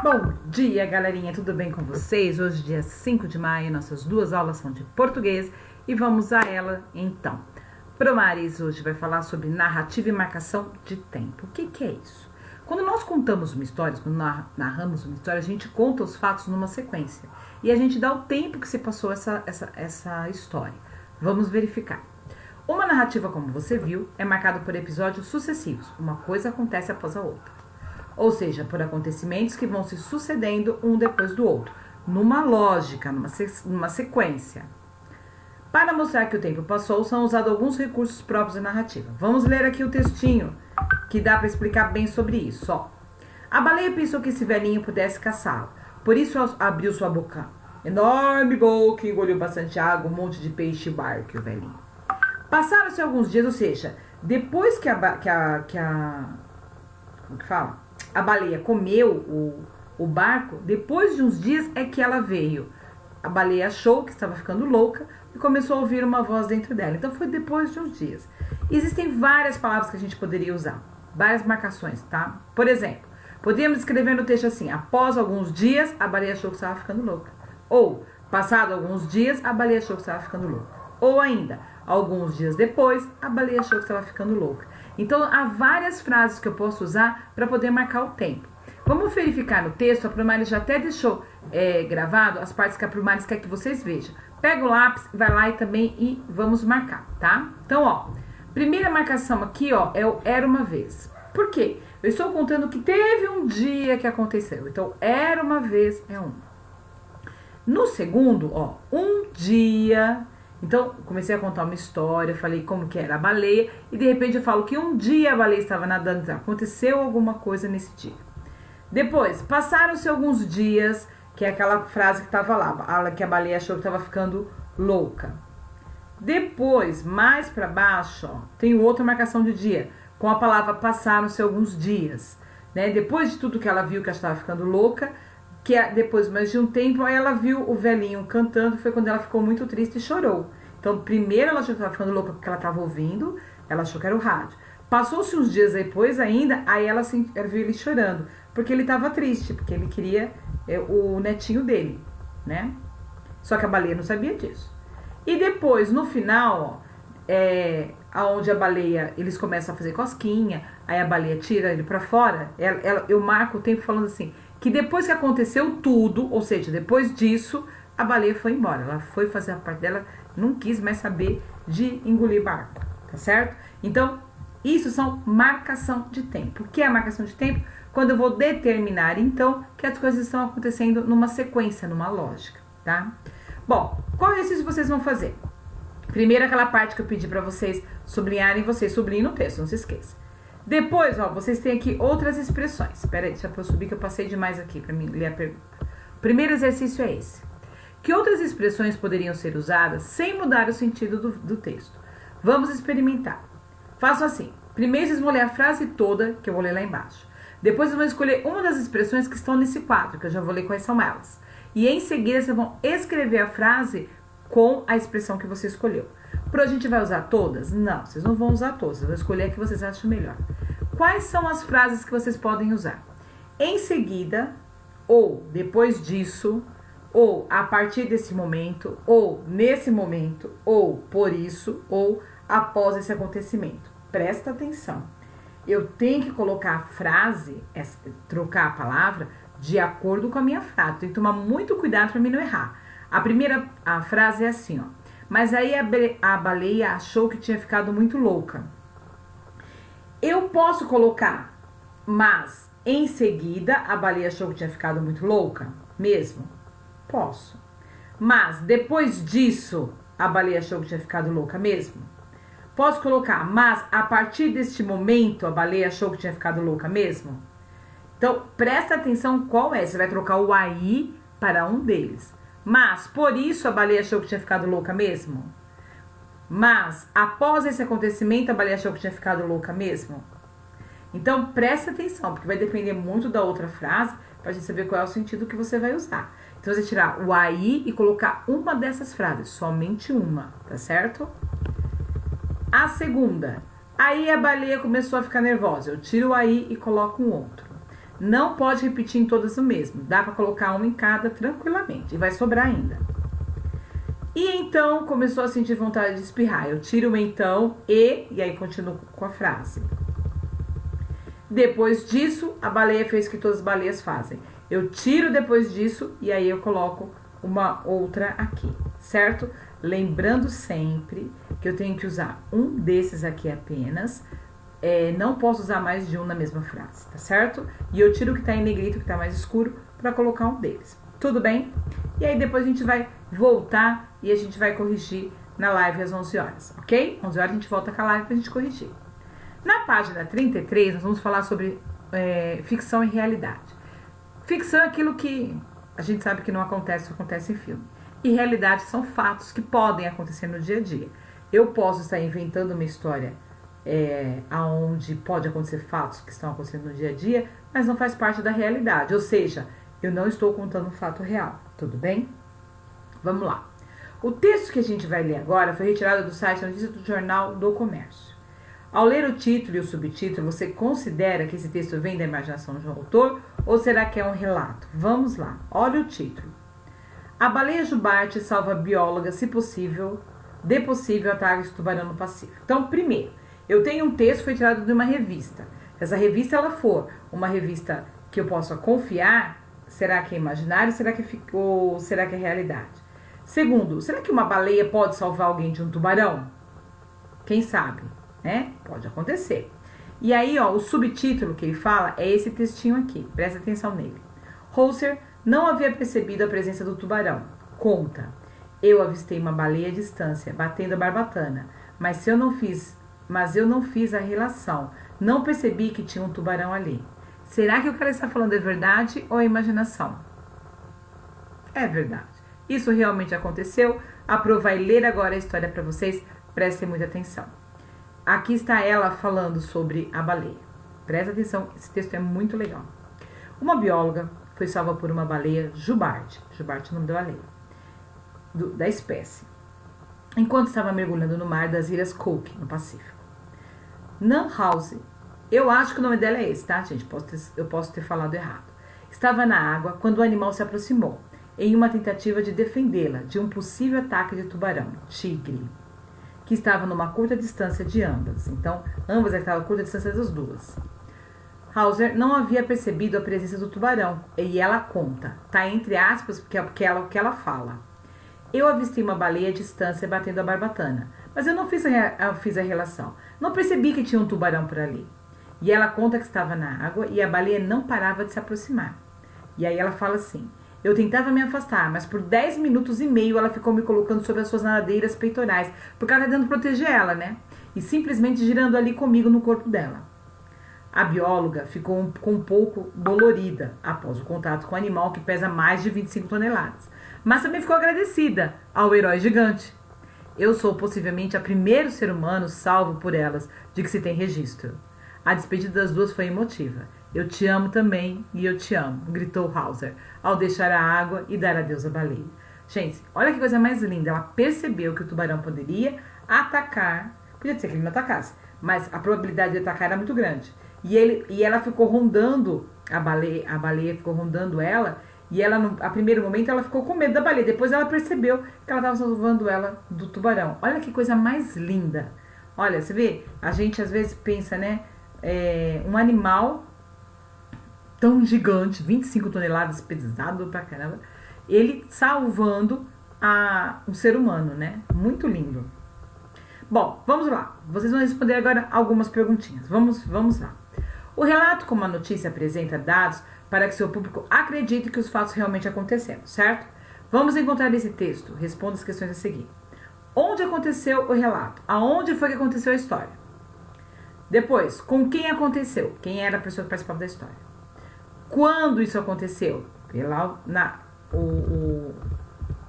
Bom dia, galerinha, tudo bem com vocês? Hoje, dia 5 de maio, nossas duas aulas são de português e vamos a ela então. Promaris hoje vai falar sobre narrativa e marcação de tempo. O que é isso? Quando nós contamos uma história, quando narramos uma história, a gente conta os fatos numa sequência e a gente dá o tempo que se passou essa história. Vamos verificar. Uma narrativa, como você viu, é marcada por episódios sucessivos. Uma coisa acontece após a outra. Ou seja, por acontecimentos que vão se sucedendo um depois do outro, numa lógica, numa sequência. Para mostrar que o tempo passou, são usados alguns recursos próprios da narrativa. Vamos ler aqui o textinho, que dá para explicar bem sobre isso. Ó. A baleia pensou que esse velhinho pudesse caçá-lo, por isso abriu sua boca. Enorme boca, engoliu bastante água, um monte de peixe e barco, o velhinho. Passaram-se alguns dias, ou seja, depois que como que fala? A baleia comeu o barco, depois de uns dias é que ela veio. A baleia achou que estava ficando louca e começou a ouvir uma voz dentro dela. Então foi depois de uns dias. Existem várias palavras que a gente poderia usar, várias marcações, tá? Por exemplo, podíamos escrever no texto assim: após alguns dias, a baleia achou que estava ficando louca. Ou, passado alguns dias, a baleia achou que estava ficando louca. Ou ainda, alguns dias depois, a baleia achou que estava ficando louca. Então, há várias frases que eu posso usar para poder marcar o tempo. Vamos verificar no texto, a Promaris já até deixou gravado as partes que a Promaris quer que vocês vejam. Pega o lápis, vai lá e vamos marcar, tá? Então, ó, primeira marcação aqui, ó, é o era uma vez. Por quê? Eu estou contando que teve um dia que aconteceu. Então, era uma vez é um. No segundo, ó, um dia. Então, comecei a contar uma história, falei como que era a baleia, e de repente eu falo que um dia a baleia estava nadando, então aconteceu alguma coisa nesse dia. Depois, passaram-se alguns dias, que é aquela frase que estava lá, que a baleia achou que estava ficando louca. Depois, mais para baixo, ó, tem outra marcação de dia, com a palavra passaram-se alguns dias. Né? Depois de tudo que ela viu que ela estava ficando louca, que depois, mais de um tempo, aí ela viu o velhinho cantando, foi quando ela ficou muito triste e chorou. Então, primeiro ela achou que estava ficando louca porque ela estava ouvindo, ela achou que era o rádio. Passou-se uns dias depois ainda, aí ela viu ele chorando, porque ele estava triste, porque ele queria o netinho dele, né? Só que a baleia não sabia disso. E depois, no final, aonde a baleia, eles começam a fazer cosquinha, aí a baleia tira ele para fora, eu marco o tempo falando assim, que depois que aconteceu tudo, ou seja, depois disso, a baleia foi embora. Ela foi fazer a parte dela, não quis mais saber de engolir barco, tá certo? Então, isso são marcação de tempo. O que é a marcação de tempo? Quando eu vou determinar, então, que as coisas estão acontecendo numa sequência, numa lógica, tá? Bom, qual exercício vocês vão fazer? Primeiro, aquela parte que eu pedi para vocês sublinharem, vocês sublinhem no texto, não se esqueça. Depois, ó, vocês têm aqui outras expressões. Espera aí, deixa eu subir que eu passei demais aqui para mim ler a pergunta. O primeiro exercício é esse. Que outras expressões poderiam ser usadas sem mudar o sentido do texto? Vamos experimentar. Façam assim. Primeiro vocês vão ler a frase toda, que eu vou ler lá embaixo. Depois vocês vão escolher uma das expressões que estão nesse quadro, que eu já vou ler quais são elas. E em seguida vocês vão escrever a frase com a expressão que você escolheu. A gente vai usar todas? Não, vocês não vão usar todas. Eu vou escolher a que vocês acham melhor. Quais são as frases que vocês podem usar? Em seguida, ou depois disso, ou a partir desse momento, ou nesse momento, ou por isso, ou após esse acontecimento. Presta atenção. Eu tenho que colocar a frase, trocar a palavra, de acordo com a minha frase. Tem que tomar muito cuidado para mim não errar. A frase é assim, ó. Mas aí a baleia achou que tinha ficado muito louca. Eu posso colocar, mas em seguida a baleia achou que tinha ficado muito louca? Mesmo? Posso. Mas depois disso a baleia achou que tinha ficado louca mesmo? Posso colocar, mas a partir deste momento a baleia achou que tinha ficado louca mesmo? Então presta atenção qual é. Você vai trocar o aí para um deles. Mas, por isso, a baleia achou que tinha ficado louca mesmo? Mas, após esse acontecimento, a baleia achou que tinha ficado louca mesmo? Então, presta atenção, porque vai depender muito da outra frase, para a gente saber qual é o sentido que você vai usar. Então, você tirar o aí e colocar uma dessas frases, somente uma, tá certo? A segunda, aí a baleia começou a ficar nervosa. Eu tiro o aí e coloco um outro. Não pode repetir em todas o mesmo. Dá para colocar um em cada tranquilamente. E vai sobrar ainda. E então começou a sentir vontade de espirrar. Eu tiro o então e aí continuo com a frase. Depois disso, a baleia fez o que todas as baleias fazem. Eu tiro depois disso e aí eu coloco uma outra aqui, certo? Lembrando sempre que eu tenho que usar um desses aqui apenas. Não posso usar mais de um na mesma frase, tá certo? E eu tiro o que tá em negrito, que tá mais escuro, para colocar um deles. Tudo bem? E aí depois a gente vai voltar e a gente vai corrigir na live às 11 horas, ok? 11 horas a gente volta com a live pra gente corrigir. Na página 33, nós vamos falar sobre ficção e realidade. Ficção é aquilo que a gente sabe que não acontece, acontece em filme. E realidade são fatos que podem acontecer no dia a dia. Eu posso estar inventando uma história onde pode acontecer fatos que estão acontecendo no dia a dia, mas não faz parte da realidade. Ou seja, eu não estou contando um fato real. Tudo bem? Vamos lá. O texto que a gente vai ler agora foi retirado do site Notícias do Jornal do Comércio. Ao ler o título e o subtítulo, você considera que esse texto vem da imaginação do autor ou será que é um relato? Vamos lá, olha o título. A baleia jubarte salva a bióloga, se possível, de possível ataque de tubarão no Pacífico. Então, primeiro, eu tenho um texto que foi tirado de uma revista. Se essa revista ela for uma revista que eu possa confiar, será que é imaginário ou será que é realidade? Segundo, será que uma baleia pode salvar alguém de um tubarão? Quem sabe, né? Pode acontecer. E aí, ó, o subtítulo que ele fala é esse textinho aqui. Presta atenção nele. Hauser não havia percebido a presença do tubarão. Conta. Eu avistei uma baleia à distância, batendo a barbatana, mas eu não fiz a relação. Não percebi que tinha um tubarão ali. Será que o que ela está falando é verdade ou é imaginação? É verdade. Isso realmente aconteceu. A Pro vai ler agora a história para vocês. Prestem muita atenção. Aqui está ela falando sobre a baleia. Presta atenção, esse texto é muito legal. Uma bióloga foi salva por uma baleia jubarte. Jubarte é o nome da baleia. Da espécie. Enquanto estava mergulhando no mar das Ilhas Cook, no Pacífico. Nan House, eu acho que o nome dela é esse, tá, gente? Eu posso ter falado errado. Estava na água quando o animal se aproximou, em uma tentativa de defendê-la de um possível ataque de tubarão, tigre, que estava numa curta distância de ambas. Então, ambas estavam a curta distância das duas. Hauser não havia percebido a presença do tubarão, e ela conta, tá entre aspas, porque é o que ela fala. Eu avistei uma baleia à distância batendo a barbatana, mas eu não fiz a relação. Não percebi que tinha um tubarão por ali. E ela conta que estava na água e a baleia não parava de se aproximar. E aí ela fala assim, eu tentava me afastar, mas por 10 minutos e meio ela ficou me colocando sobre as suas nadadeiras peitorais, porque ela tá tentando proteger ela, né? E simplesmente girando ali comigo no corpo dela. A bióloga ficou um pouco dolorida após o contato com o animal que pesa mais de 25 toneladas. Mas também ficou agradecida ao herói gigante. Eu sou possivelmente a primeiro ser humano salvo por elas de que se tem registro. A despedida das duas foi emotiva. Eu te amo também e eu te amo, gritou Hauser, ao deixar a água e dar adeus à baleia. Gente, olha que coisa mais linda. Ela percebeu que o tubarão poderia atacar. Podia ser que ele não atacasse, mas a probabilidade de atacar era muito grande. E ela ficou rondando a baleia ficou rondando ela. E ela, a primeiro momento, ela ficou com medo da baleia. Depois ela percebeu que ela estava salvando ela do tubarão. Olha que coisa mais linda. Olha, você vê? A gente às vezes pensa, né? Um animal tão gigante, 25 toneladas, pesado pra caramba. Ele salvando um ser humano, né? Muito lindo. Bom, vamos lá. Vocês vão responder agora algumas perguntinhas. Vamos lá. O relato como a notícia apresenta dados para que seu público acredite que os fatos realmente aconteceram, certo? Vamos encontrar esse texto. Responda as questões a seguir. Onde aconteceu o relato? Aonde foi que aconteceu a história? Depois, com quem aconteceu? Quem era a pessoa que participava da história? Quando isso aconteceu?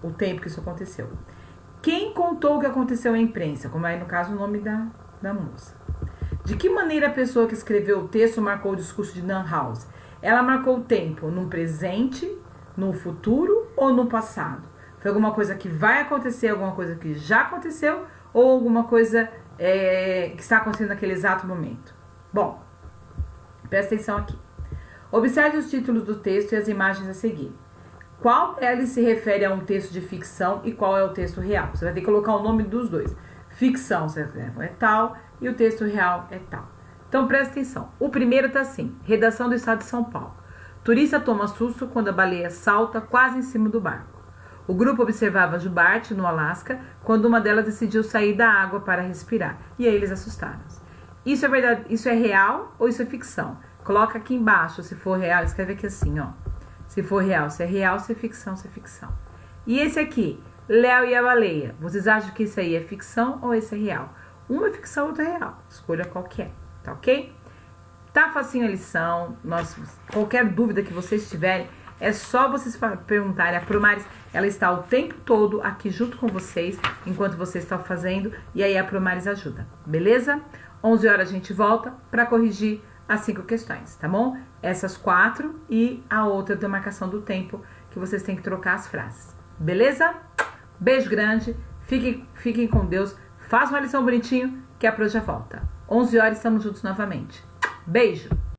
O tempo que isso aconteceu. Quem contou o que aconteceu à imprensa? Como é, no caso, o nome da moça. De que maneira a pessoa que escreveu o texto marcou o discurso de Nan House? Ela marcou o tempo no presente, no futuro ou no passado? Foi alguma coisa que vai acontecer, alguma coisa que já aconteceu ou alguma coisa que está acontecendo naquele exato momento? Bom, presta atenção aqui. Observe os títulos do texto e as imagens a seguir. Qual deles se refere a um texto de ficção e qual é o texto real? Você vai ter que colocar o nome dos dois. Ficção é tal e o texto real é tal. Então presta atenção. O primeiro está assim: redação do estado de São Paulo. Turista toma susto quando a baleia salta quase em cima do barco. O grupo observava jubarte no Alasca quando uma delas decidiu sair da água para respirar. E aí eles assustaram-se. Isso é verdade? Isso é real ou isso é ficção? Coloca aqui embaixo, se for real, escreve aqui assim, ó. Se for real, se é real, se é ficção, se é ficção. E esse aqui, Léo e a baleia. Vocês acham que isso aí é ficção ou esse é real? Uma é ficção, outra é real. Escolha qual que é, tá ok? Tá facinho a lição. Qualquer dúvida que vocês tiverem, é só vocês perguntarem. A Promares, ela está o tempo todo aqui junto com vocês, enquanto vocês estão fazendo, e aí a Promares ajuda, beleza? 11 horas a gente volta para corrigir as 5 questões, tá bom? Essas 4 e a outra da marcação do tempo, que vocês têm que trocar as frases, beleza? Beijo grande, fiquem com Deus, façam uma lição bonitinho, que a Pro já volta. 11 horas estamos juntos novamente. Beijo!